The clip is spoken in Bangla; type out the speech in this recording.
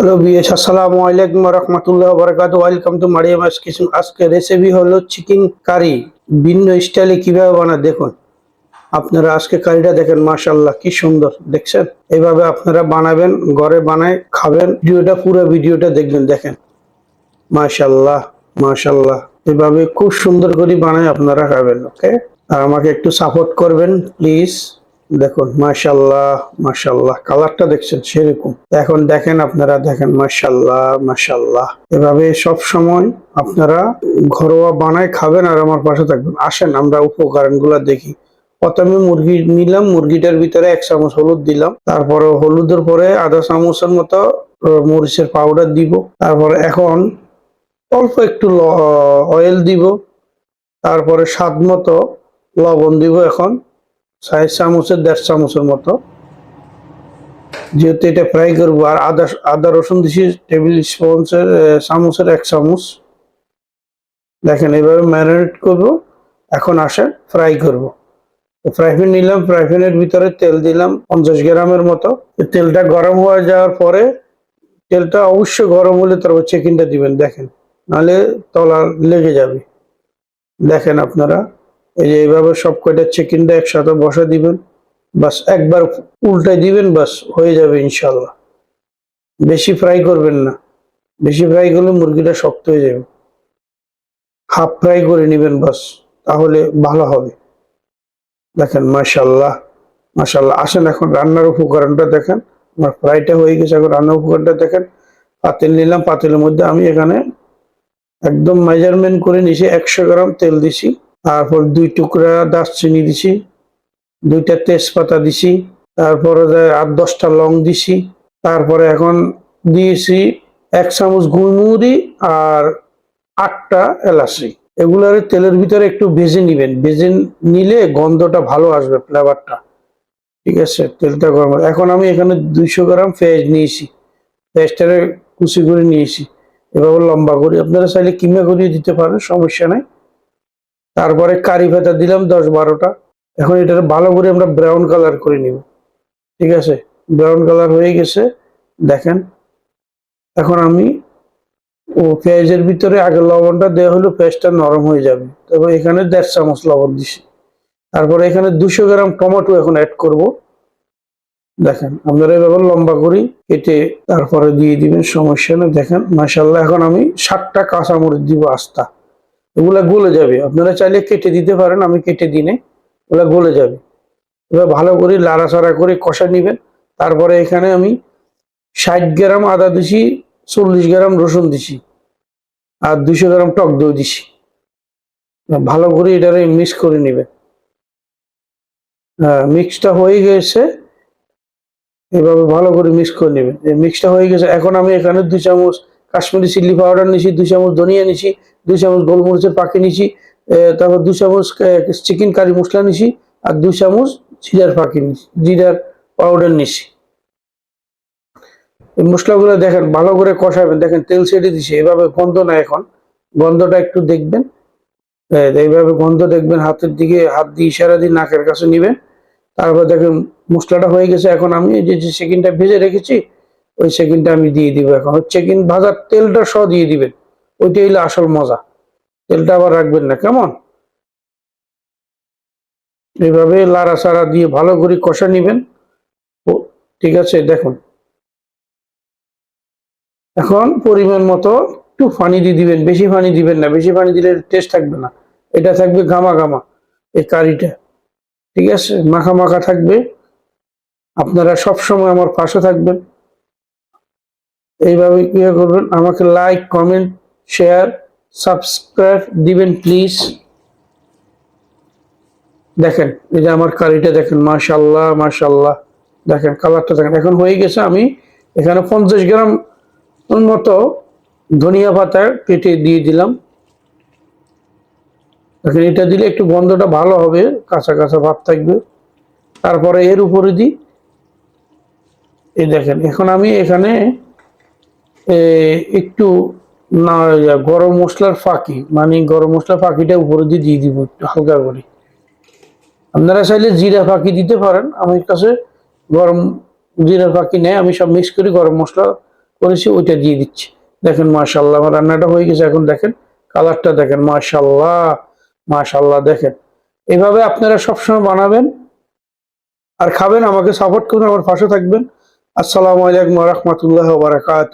হ্যালো বিএস, আসসালামু আলাইকুম ওয়া রাহমাতুল্লাহি ওয়া বারাকাতুহু। Welcome to Mariam kitchen. আজকে রেসিপি হলো চিকেন কারি। ভিন্ন স্টাইলে কিভাবে বানায় দেখুন। আপনারা আজকে কারিটা দেখেন, মাশাআল্লাহ কি সুন্দর দেখছেন। এইভাবে আপনারা বানাবেন, ঘরে বানায় খাবেন। পুরো ভিডিওটা দেখবেন, দেখেন মাশাআল্লাহ মাশাআল্লাহ। এভাবে খুব সুন্দর করে বানায় আপনারা খাবেন। ওকে, আর আমাকে একটু সাপোর্ট করবেন প্লিজ। দেখুন মাশাআল্লাহ মাশাআল্লাহ, কালারটা দেখছেন সেরকম। এখন দেখেন, আপনারা দেখেন মাশাআল্লাহ মাশাআল্লাহ। এভাবে সব সময় আপনারা ঘরোয়া বানায় খাবেন আর আমার পাশে থাকবেন। আসেন আমরা উপকরণগুলো দেখি। প্রথমে মুরগি নিলাম, মুরগিটার ভিতরে 1 চামচ হলুদ দিলাম, তারপরে হলুদের পরে আধা চামচের মতো মরিচের পাউডার দিব। তারপরে এখন অল্প একটু অয়েল দিব, তারপরে স্বাদ মতো লবণ দিব। এখন 4 চামচের 1.5 চামচের মতো, যেহেতু এটা ফ্রাই করবো। আর আদা রসুন দিছি টেবিল স্পুনের চামচের 1 চামচ। দেখেন এইভাবে ম্যারিনেট করবো। এখন আসে ফ্রাই করব। ফ্রাই প্যান নিলাম, ফ্রাই প্যানের ভিতরে তেল দিলাম 50 গ্রামের মতো। তেলটা গরম হয়ে যাওয়ার পরে, তেলটা অবশ্যই গরম হলে তারপর চিকেনটা দিবেন। দেখেন, নাহলে তলা লেগে যাবে। দেখেন আপনারা, এই যে এইভাবে সব কয়টা চিকেনটা একসাথে বসা দিবেন। বাস একবার উল্টাই দিবেন, বাস হয়ে যাবে ইনশাল্লাহ। বেশি ফ্রাই করবেন না, বেশি ফ্রাই করলে মুরগিটা শক্ত হয়ে যাবে। হাফ ফ্রাই করে নেবেন বাস, তাহলে ভালো হবে। দেখেন মাশাল্লাহ মাশাল্লাহ। আসেন এখন রান্নার উপকরণটা দেখেন। আমার ফ্রাইটা হয়ে গেছে, এখন রান্নার উপকরণটা দেখেন। পাতিল নিলাম, পাতিলের মধ্যে আমি এখানে একদম মেজারমেন্ট করে নিছি 100 গ্রাম তেল দিছি। তারপর 2 টুকরা দারচিনি দিছি, 2টা তেজপাতা দিছি, তারপরে 8-10টা লং দিছি। তারপরে এখন দিয়েছি 1 চামচ গুলমুড়ি আর 8টা এলাচি। এগুলার তেলের ভিতরে একটু ভেজে নিবেন, ভেজে নিলে গন্ধটা ভালো আসবে, ফ্লেভারটা। ঠিক আছে, তেলটা গরম। এখন আমি এখানে 200 গ্রাম পেঁয়াজ নিয়েছি, পেঁয়াজটারে কুচি করে নিয়েছি এভাবে লম্বা করে। আপনারা চাইলে কিমা করিয়ে দিতে পারেন, সমস্যা নাই। তারপরে কারি পাতা দিলাম 10-12টা। এখন এটা ভালো করে আমরা ব্রাউন কালার করে নিব। ঠিক আছে, ব্রাউন কালার হয়ে গেছে দেখেন। এখন আমি পেঁয়াজের ভিতরে আগে লবণটা দেওয়া হলো, পেঁয়াজটা নরম হয়ে যাবে। তবে এখানে 1.5 চামচ লবণ দিছি। তারপরে এখানে 200 গ্রাম টমেটো এখন অ্যাড করব। দেখেন আপনারা এভাবে লম্বা করে কেটে তারপরে দিয়ে দিবেন, সমস্যা নেই। দেখেন মাশাআল্লাহ। এখন আমি 7টা কাঁচামরিচ দিব আস্তা। এগুলা গলে যাবে, আপনারা চাইলে কেটে দিতে পারেন, আমি কেটে দিনে ওগুলা গলে যাবে। এবার ভালো করে লাড়াচাড়া করে কষা নিবেন। তারপরে এখানে আমি 60 গ্রাম আদা দিছি, 40 গ্রাম রসুন দিছি, আর 200 গ্রাম টক দই দিছি। ভালো করে এটারে মিক্স করে নেবেন। মিক্সটা হয়ে গেছে, এভাবে ভালো করে মিক্স করে নেবেন। এই মিক্সটা হয়ে গেছে। এখন আমি এখানে 2 চামচ কাশ্মীরি চিলি পাউডার নিছি, 2 চামচ ধনিয়া নিছি, 2 চামচ গোলমরিচের পাখি নিছি, তারপর 2 চামচ চিকেন কারি মশলা নিছি, আর 2 চামচ জিরার পাখি নিছি, জিরার পাউডার নিছি। এই মশলাগুলো দেখেন ভালো করে কষাবেন। দেখেন তেল ছেড়ে দিছে, এভাবে গন্ধ না। এখন গন্ধটা একটু দেখবেন, এইভাবে গন্ধ দেখবেন, হাতের দিকে হাত দিয়ে ইশারা দিয়ে নাকের কাছে নিবেন। তারপর দেখেন মশলাটা হয়ে গেছে। এখন আমি যে চিকেনটা ভেজে রেখেছি, ওই চিকেনটা আমি দিয়ে দিব। এখন ওই চিকেন ভাজার তেলটা সহ দিয়ে দিবেন, ওইটাই হলো আসল মজা। তেলটা আবার রাখবেন না, কেমন। এইভাবে লাড়াচাড়া দিয়ে ভালো করে কষা নিবেন। ঠিক আছে, দেখুন এখন পরিমাণ মতো একটু পানি দিয়ে দিবেন, বেশি পানি দিবেন না, বেশি পানি দিলে টেস্ট থাকবে না। এটা থাকবে গামা গামা এই কারিটা। ঠিক আছে, মাখা মাখা থাকবে। আপনারা সব সময় আমার পাশে থাকবেন, এইভাবে কি করবেন। আমাকে লাইক, কমেন্ট, শেয়ার, সাবস্ক্রাইব দিবেন প্লিজ। দেখেন এই যে আমার কারিটা দেখেন, মাশাআল্লাহ মাশাআল্লাহ। দেখেন কালারটা দেখেন। এখন হয়ে গেছে। আমি এখানে 50 গ্রাম মতো ধনিয়া পাতা কেটে দিয়ে দিলাম। দেখেন এটা দিলে একটু গন্ধটা ভালো হবে, কাঁচা কাঁচা ভাব থাকবে। তারপরে এর উপরে দিই, এই দেখেন। এখন আমি এখানে একটু না গরম মশলার ফাঁকি, মানে গরম মশলার ফাঁকিটা উপরে দিয়ে দিব একটু হালকা করে। আপনারা চাইলে জিরা ফাঁকি দিতে পারেন, আমার কাছে গরম জিরার ফাঁকি নেই। আমি সব মিক্স করি গরম মশলা করেছি ওইটা দিয়ে দিচ্ছি। দেখেন মাশাআল্লাহ আমার রান্নাটা হয়ে গেছে। এখন দেখেন কালারটা দেখেন, মাশাআল্লাহ মাশাআল্লাহ। দেখেন এভাবে আপনারা সবসময় বানাবেন আর খাবেন, আমাকে সাপোর্ট করবেন, আমার পাশে থাকবেন। আসসালামু আলাইকুম ওয়া রাহমাতুল্লাহি ওয়া বারাকাতুহু।